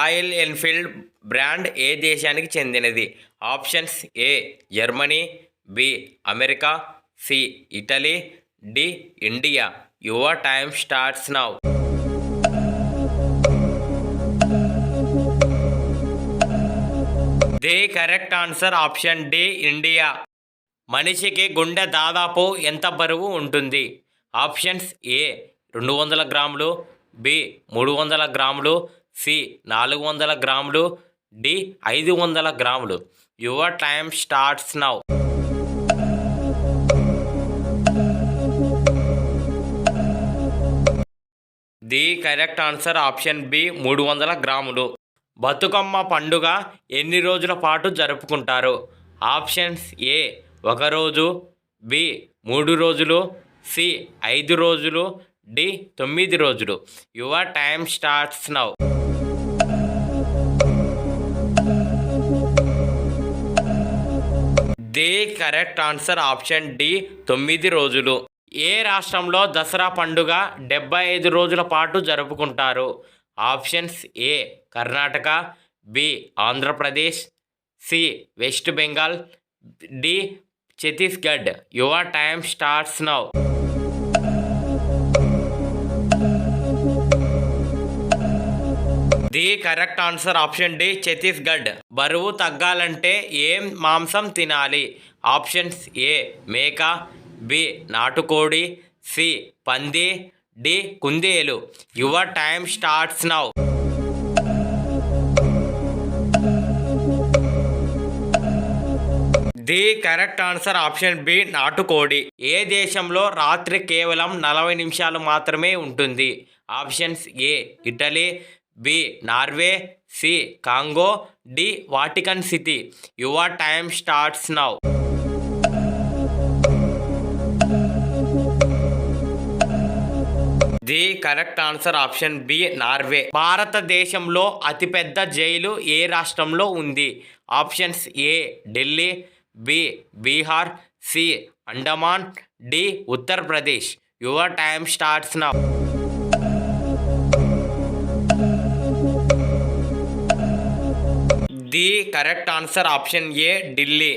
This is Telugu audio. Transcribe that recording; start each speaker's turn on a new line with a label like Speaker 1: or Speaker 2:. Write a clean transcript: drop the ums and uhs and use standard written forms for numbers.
Speaker 1: రాయల్ ఎన్ఫీల్డ్ బ్రాండ్ ఏ దేశానికి చెందినది? Options: A Germany, B America, C Italy, D India. Your time starts now. The correct answer option D India. మనిషికి గుండె దాదాపు ఎంత బరువు ఉంటుంది? ఆప్షన్స్: ఏ 200 గ్రాములు, బి 300 గ్రాములు, సి 400 గ్రాములు, డి 500 గ్రాములు. Your time starts now. The correct answer option B 300 గ్రాములు. బతుకమ్మ పండుగ ఎన్ని రోజుల పాటు జరుపుకుంటారు? ఆప్షన్స్: ఏ 1 రోజు, బి 3 రోజులు, సి 5 రోజులు, డి 9 రోజులు. Your time starts now. The correct answer option D 9 రోజులు. ఏ రాష్ట్రంలో దసరా పండుగ 75 రోజుల పాటు జరుపుకుంటారు? Options: A Karnataka, B Andhra Pradesh, C west Bengal, D Chhattisgarh. Your time starts now. The correct answer option D Chhattisgarh. బరువు తగ్గాలంటే ఏం మాంసం తినాలి? ఆప్షన్స్: ఏ మేక, బి నాటుకోడి, సి పంది, డి కుందేలు. Your time starts now. The correct answer option B నాటుకోడి. ఏ దేశంలో రాత్రి కేవలం 40 నిమిషాలు మాత్రమే ఉంటుంది? Options: A Italy, B Norway, C Congo, D Vatican City. Your time starts now. The correct answer option B Norway. భారతదేశంలో అతిపెద్ద జైలు ఏ రాష్ట్రంలో ఉంది? Options: A Delhi, B Bihar, C Andaman, D Uttar Pradesh. Your time starts now. The correct answer option A Delhi.